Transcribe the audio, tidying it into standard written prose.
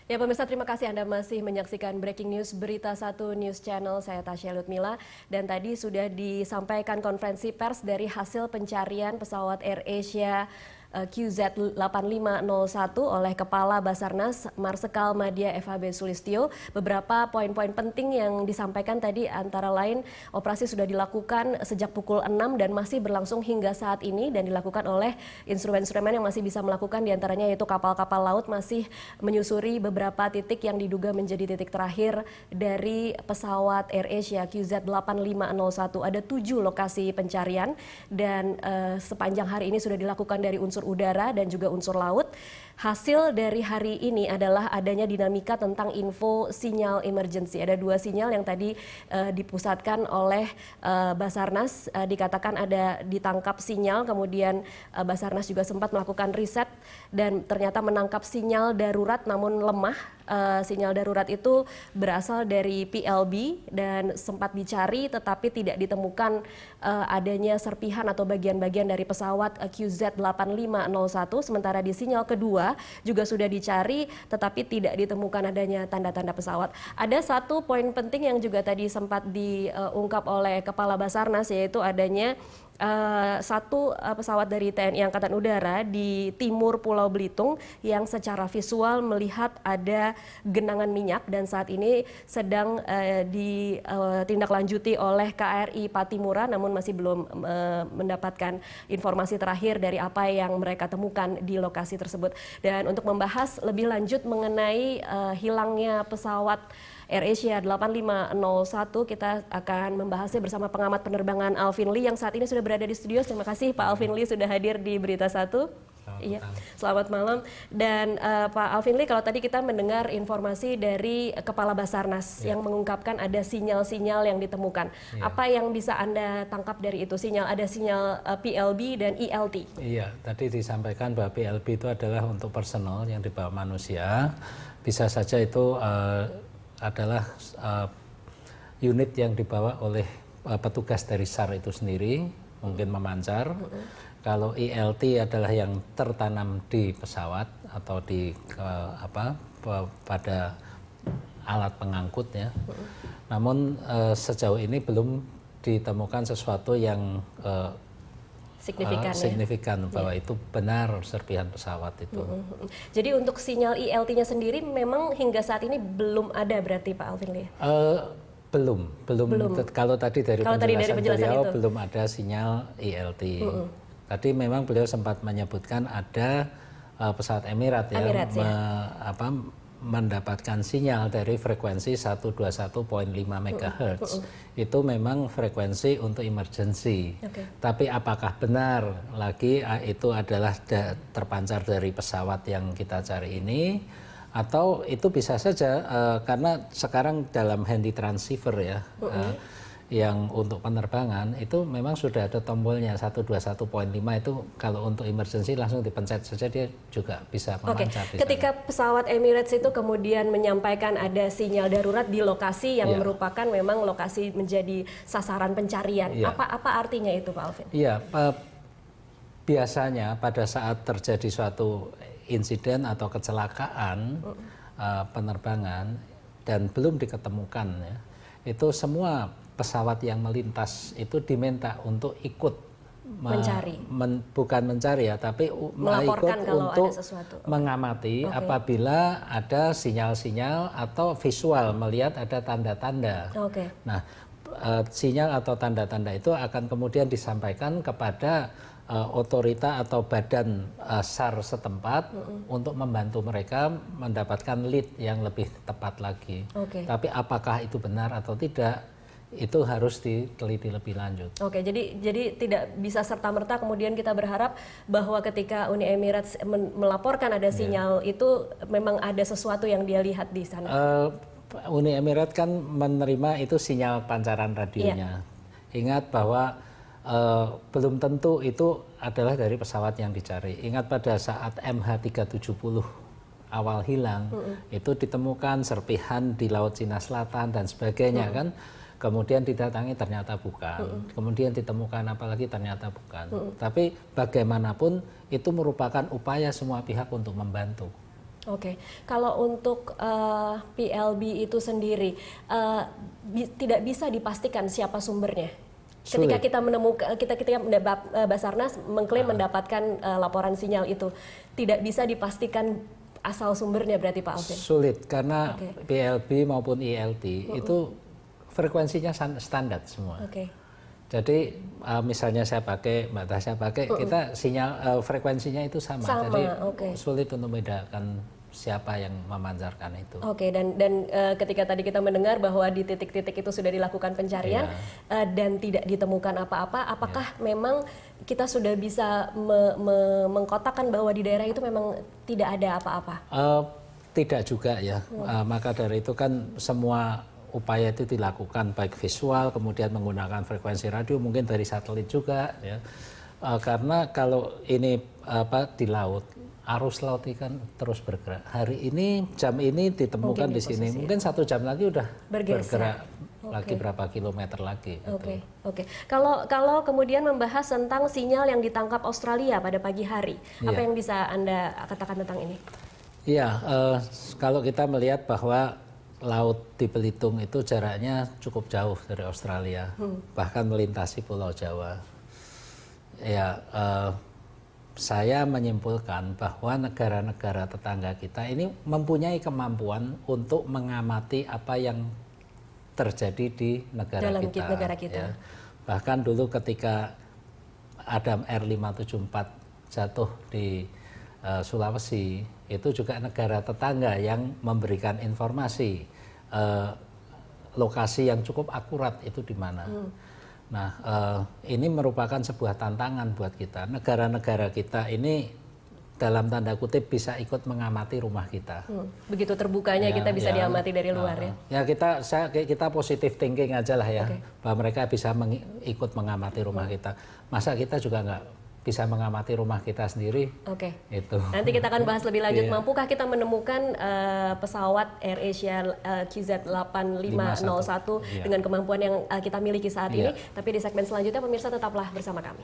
Ya pemirsa, terima kasih Anda masih menyaksikan Breaking News Berita Satu News Channel. Saya Tasya Lutmila dan tadi sudah disampaikan konferensi pers dari hasil pencarian pesawat AirAsia QZ8501 oleh Kepala Basarnas Marsikal Madya FHB Sulistyo. Beberapa poin-poin penting yang disampaikan tadi antara lain operasi sudah dilakukan sejak pukul 6 dan masih berlangsung hingga saat ini dan dilakukan oleh instrumen-instrumen yang masih bisa melakukan, diantaranya yaitu kapal-kapal laut masih menyusuri beberapa titik yang diduga menjadi titik terakhir dari pesawat AirAsia QZ8501. Ada 7 lokasi pencarian dan sepanjang hari ini sudah dilakukan dari unsur udara dan juga unsur laut. Hasil dari hari ini adalah adanya dinamika tentang info sinyal emergency. Ada 2 sinyal yang tadi dipusatkan oleh Basarnas. Dikatakan ada ditangkap sinyal, kemudian Basarnas juga sempat melakukan riset dan ternyata menangkap sinyal darurat namun lemah. Sinyal darurat itu berasal dari PLB dan sempat dicari tetapi tidak ditemukan adanya serpihan atau bagian-bagian dari pesawat QZ8501. Sementara di sinyal kedua juga sudah dicari tetapi tidak ditemukan adanya tanda-tanda pesawat. Ada satu poin penting yang juga tadi sempat diungkap oleh Kepala Basarnas, yaitu adanya satu pesawat dari TNI Angkatan Udara di timur Pulau Belitung yang secara visual melihat ada genangan minyak dan saat ini sedang ditindaklanjuti oleh KRI Patimura, namun masih belum mendapatkan informasi terakhir dari apa yang mereka temukan di lokasi tersebut. Dan untuk membahas lebih lanjut mengenai hilangnya pesawat AirAsia 8501, kita akan membahasnya bersama pengamat penerbangan Alvin Lee yang saat ini sudah berada di studio. Terima kasih Pak Alvin Lee sudah hadir di Berita Satu. Iya, selamat malam. Dan Pak Alvin Lee, kalau tadi kita mendengar informasi dari Kepala Basarnas yang mengungkapkan ada sinyal-sinyal yang ditemukan. Apa yang bisa Anda tangkap dari itu? Ada sinyal PLB dan ELT. Iya, tadi disampaikan bahwa PLB itu adalah untuk personal yang dibawa manusia. Bisa saja itu adalah unit yang dibawa oleh petugas dari SAR itu sendiri, mungkin memancar. Kalau ELT adalah yang tertanam di pesawat atau di pada alat pengangkut ya. Namun sejauh ini belum ditemukan sesuatu yang signifikan bahwa itu benar serpihan pesawat itu. Jadi untuk sinyal ELT-nya sendiri memang hingga saat ini belum ada berarti Pak Alvin Lee? Belum. Kalau tadi dari penjelasan beliau belum ada sinyal ELT. Tadi memang beliau sempat menyebutkan ada pesawat Emirates mendapatkan sinyal dari frekuensi 121.5 MHz. Itu memang frekuensi untuk emergency. Tapi apakah benar lagi itu adalah terpancar dari pesawat yang kita cari ini, atau itu bisa saja karena sekarang dalam handy transceiver ya, yang untuk penerbangan itu memang sudah ada tombolnya 121.5 itu kalau untuk emergency langsung dipencet saja dia juga bisa memancar. Ketika pesawat Emirates itu kemudian menyampaikan ada sinyal darurat di lokasi yang merupakan memang lokasi menjadi sasaran pencarian, apa artinya itu Pak Alvin? Iya, biasanya pada saat terjadi suatu insiden atau kecelakaan penerbangan dan belum diketemukan ya, itu semua pesawat yang melintas itu diminta untuk ikut mencari, bukan mencari ya, tapi ikut untuk mengamati apabila ada sinyal-sinyal atau visual melihat ada tanda-tanda. Nah, sinyal atau tanda-tanda itu akan kemudian disampaikan kepada otorita atau badan SAR setempat untuk membantu mereka mendapatkan lead yang lebih tepat lagi. Tapi apakah itu benar atau tidak, itu harus diteliti lebih lanjut. Jadi tidak bisa serta-merta kemudian kita berharap bahwa ketika Uni Emirates melaporkan ada sinyal itu memang ada sesuatu yang dia lihat di sana. Uni Emirat kan menerima itu sinyal pancaran radionya. Ingat bahwa belum tentu itu adalah dari pesawat yang dicari. Ingat pada saat MH370 awal hilang, itu ditemukan serpihan di Laut Cina Selatan dan sebagainya kan. Kemudian didatangi ternyata bukan, kemudian ditemukan apalagi ternyata bukan. Tapi bagaimanapun itu merupakan upaya semua pihak untuk membantu. Oke, kalau untuk PLB itu sendiri tidak bisa dipastikan siapa sumbernya. Ketika kita menemukan, Basarnas mengklaim mendapatkan laporan sinyal itu, tidak bisa dipastikan asal sumbernya berarti Pak Alvin? Sulit, karena PLB maupun ILT itu frekuensinya standar semua. Jadi misalnya saya pakai, Mbak Tasya pakai, kita sinyal frekuensinya itu sama. Jadi sulit untuk membedakan siapa yang memancarkan itu. Dan ketika tadi kita mendengar bahwa di titik-titik itu sudah dilakukan pencarian dan tidak ditemukan apa-apa, apakah memang kita sudah bisa mengkotakkan bahwa di daerah itu memang tidak ada apa-apa? Tidak juga ya, maka dari itu kan semua upaya itu dilakukan baik visual, kemudian menggunakan frekuensi radio, mungkin dari satelit juga ya. Karena kalau ini di laut, arus laut ikan terus bergerak. Hari ini jam ini ditemukan di sini, mungkin 1 jam lagi udah bergerak lagi berapa kilometer lagi. Kalau kemudian membahas tentang sinyal yang ditangkap Australia pada pagi hari, apa yang bisa Anda katakan tentang ini? Iya, kalau kita melihat bahwa laut di Belitung itu jaraknya cukup jauh dari Australia, bahkan melintasi Pulau Jawa. Ya, saya menyimpulkan bahwa negara-negara tetangga kita ini mempunyai kemampuan untuk mengamati apa yang terjadi di negara kita. Ya. Bahkan dulu ketika Adam R574 jatuh di Sulawesi, itu juga negara tetangga yang memberikan informasi lokasi yang cukup akurat itu di mana. Nah, ini merupakan sebuah tantangan buat kita. Negara-negara kita ini dalam tanda kutip bisa ikut mengamati rumah kita. Begitu terbukanya kita bisa diamati dari luar ya. Ya kita positive thinking aja lah ya, bahwa mereka bisa ikut mengamati rumah kita. Masa kita juga nggak bisa mengamati rumah kita sendiri? Itu. Nanti kita akan bahas lebih lanjut. Mampukah kita menemukan pesawat AirAsia QZ8501 dengan kemampuan yang kita miliki saat ini? Tapi di segmen selanjutnya pemirsa tetaplah bersama kami.